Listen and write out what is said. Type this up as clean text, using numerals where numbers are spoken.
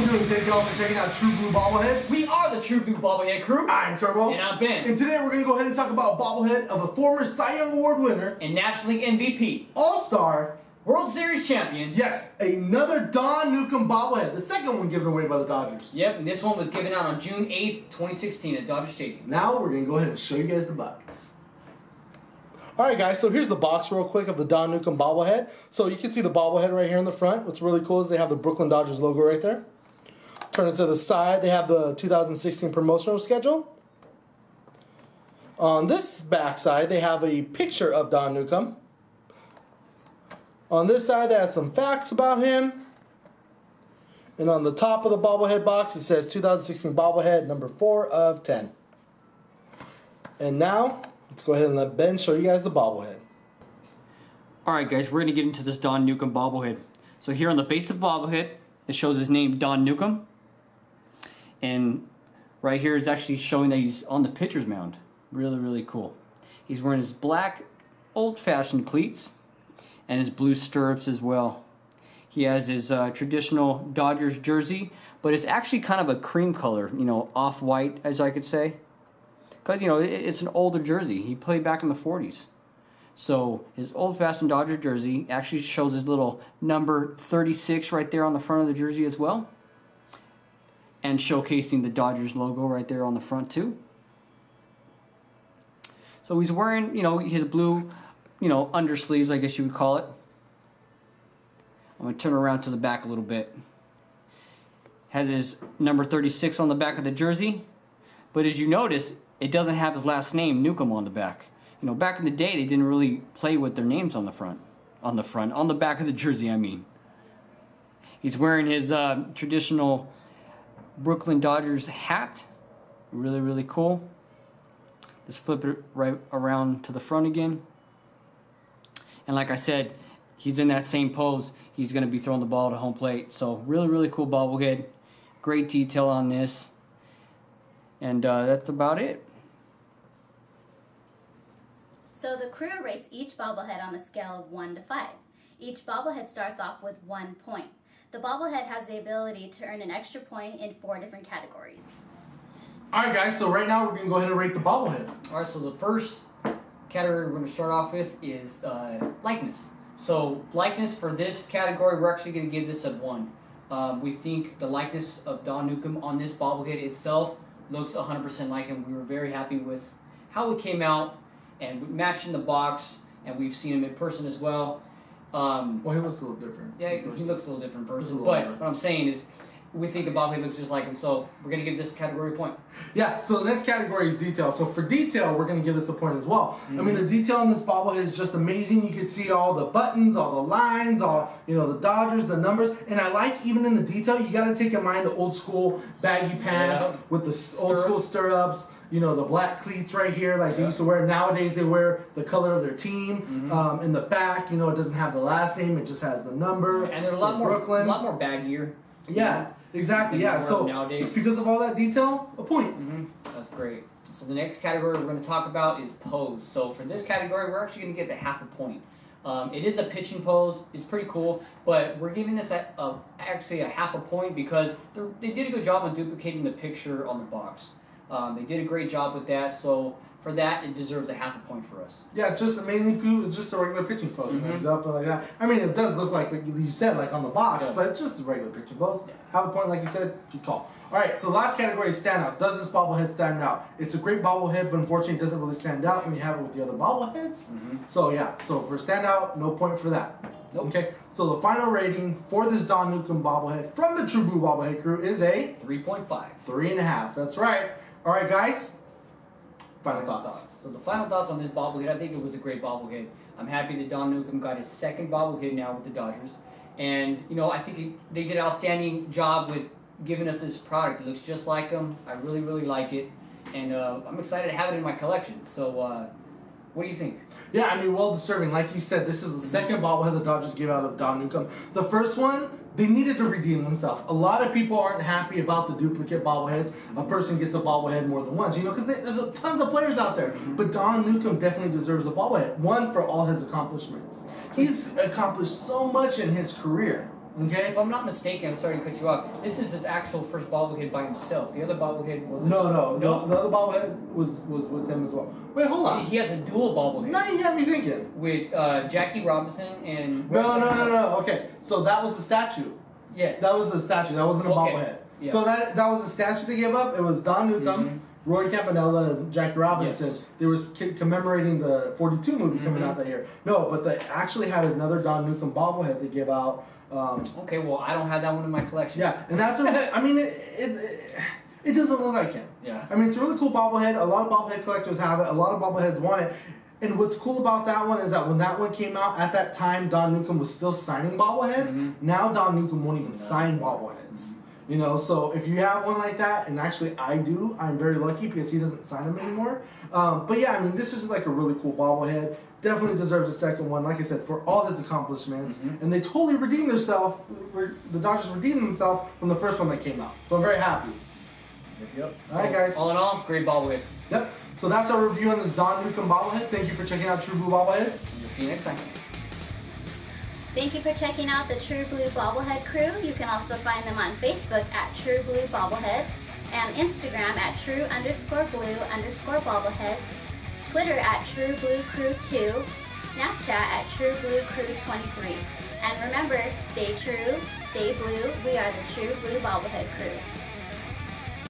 we doing? Thank y'all for checking out True Blue Bobbleheads. We are the True Blue Bobblehead crew. I'm Turbo. And I'm Ben. And today we're going to go ahead and talk about a bobblehead of a former Cy Young Award winner. And National League MVP. All-Star. World Series champion. Yes, another Don Newcombe bobblehead. The second one given away by the Dodgers. Yep, and this one was given out on June 8th, 2016 at Dodger Stadium. Now we're going to go ahead and show you guys the box. Alright guys, so here's the box real quick of the Don Newcombe bobblehead. So you can see the bobblehead right here in the front. What's really cool is they have the Brooklyn Dodgers logo right there. Turn it to the side, they have the 2016 promotional schedule. On this back side, they have a picture of Don Newcombe. On this side, they have some facts about him. And on the top of the bobblehead box, it says 2016 bobblehead number 4 of 10. And now, let's go ahead and let Ben show you guys the bobblehead. Alright guys, we're going to get into this Don Newcombe bobblehead. So here on the base of the bobblehead, it shows his name, Don Newcombe. And right here is actually showing that he's on the pitcher's mound. Really, really cool. He's wearing his black, old-fashioned cleats and his blue stirrups as well. He has his traditional Dodgers jersey, but it's actually kind of a cream color, you know, off-white, as I could say. Because, you know, it's an older jersey. He played back in the 40s. So his old-fashioned Dodger jersey actually shows his little number 36 right there on the front of the jersey as well. And showcasing the Dodgers logo right there on the front too. So he's wearing, you know, his blue, you know, undersleeves, I guess you would call it. I'm going to turn around to the back a little bit. Has his number 36 on the back of the jersey. But as you notice, it doesn't have his last name, Newcombe, on the back. You know, back in the day, they didn't really play with their names on the front. On the back of the jersey, I mean. He's wearing his traditional Brooklyn Dodgers hat. Really, really cool. Just flip it right around to the front again. And like I said, he's in that same pose. He's going to be throwing the ball to home plate. So really, really cool bobblehead. Great detail on this. And that's about it. So the crew rates each bobblehead on a scale of 1 to 5. Each bobblehead starts off with 1 point. The bobblehead has the ability to earn an extra point in 4 different categories. Alright guys, so right now we're going to go ahead and rate the bobblehead. Alright, so the first category we're going to start off with is Lightness. So likeness for this category, we're actually going to give this a 1. We think the likeness of Don Newcombe on this bobblehead itself looks 100% like him. We were very happy with how it came out and matching the box, and we've seen him in person as well. Well, he looks a little different. Yeah, he looks a little different in person. But What I'm saying is, we think the bobblehead looks just like him, so we're going to give this category a point. Yeah, so the next category is detail. So for detail, we're going to give this a point as well. I mean, the detail on this bobblehead is just amazing. You can see all the buttons, all the lines, all, you know, the Dodgers, the numbers. And I like, even in the detail, you got to take in mind the old school baggy pants with the old school stirrups. You know, the black cleats right here, like they used to wear. Nowadays, they wear the color of their team. In the back, you know, it doesn't have the last name; it just has the number. And they're a lot more baggier. Yeah, exactly. Yeah, so nowadays, because of all that detail, a point. That's great. So the next category we're going to talk about is pose. So for this category, we're actually going to give it half a point. It is a pitching pose. It's pretty cool, but we're giving this actually a half a point because they did a good job of duplicating the picture on the box. They did a great job with that, so for that, it deserves a half a point for us. Yeah, just mainly just a regular pitching pose. It's up and like that. I mean, it does look like you said, like on the box, but it's just a regular pitching pose. Yeah. Half a point, like you said, good call. All right, so last category is standout. Does this bobblehead stand out? It's a great bobblehead, but unfortunately, it doesn't really stand out when you have it with the other bobbleheads. So yeah, so for standout, no point for that. Nope. Okay, so the final rating for this Don Newcombe bobblehead from the True Blue Bobblehead crew is a 3.5. 3.5. That's right. All right, guys. Final thoughts. So the final thoughts on this bobblehead, I think it was a great bobblehead. I'm happy that Don Newcombe got his second bobblehead now with the Dodgers. And, you know, I think they did an outstanding job with giving us this product. It looks just like him. I really, really like it. And I'm excited to have it in my collection. So, what do you think? Yeah, I mean, well deserving. Like you said, this is the second bobblehead the Dodgers gave out of Don Newcombe. The first one, they needed to redeem themselves. A lot of people aren't happy about the duplicate bobbleheads. A person gets a bobblehead more than once, you know, because there's tons of players out there. But Don Newcombe definitely deserves a bobblehead. One, for all his accomplishments. He's accomplished so much in his career. Okay? If I'm not mistaken, I'm sorry to cut you off. This is his actual first bobblehead by himself. The other bobblehead wasn't. No. The other bobblehead was with him as well. Wait, hold on. He has a dual bobblehead. Now you got me thinking. With Jackie Robinson and. No. Okay, so that was the statue. Yeah. That was the statue. That wasn't a bobblehead. Yeah. So that was the statue they gave up. It was Don Newcombe, Roy Campanella, and Jackie Robinson. Yes. They were commemorating the 42 movie coming out that year. No, but they actually had another Don Newcombe bobblehead they gave out. Okay, well, I don't have that one in my collection. Yeah, and that's I mean, it doesn't look like him. Yeah. I mean, it's a really cool bobblehead. A lot of bobblehead collectors have it. A lot of bobbleheads want it. And what's cool about that one is that when that one came out, at that time, Don Newcombe was still signing bobbleheads. Now Don Newcombe won't even sign bobbleheads. You know, so if you have one like that, and actually I do, I'm very lucky because he doesn't sign them anymore. But yeah, I mean, this is like a really cool bobblehead. Definitely deserves a second one, like I said, for all his accomplishments. And they totally redeemed themselves. The Dodgers redeemed themselves from the first one that came out. So I'm very happy. Yep. All right, guys. All in all, great bobblehead. Yep. So that's our review on this Don Newcombe bobblehead. Thank you for checking out True Blue Bobbleheads. We'll see you next time. Thank you for checking out the True Blue Bobblehead crew. You can also find them on Facebook at True Blue Bobbleheads and Instagram at True_Blue_Bobbleheads, Twitter at True Blue Crew 2, Snapchat at True Blue Crew 23. And remember, stay true, stay blue. We are the True Blue Bobblehead crew.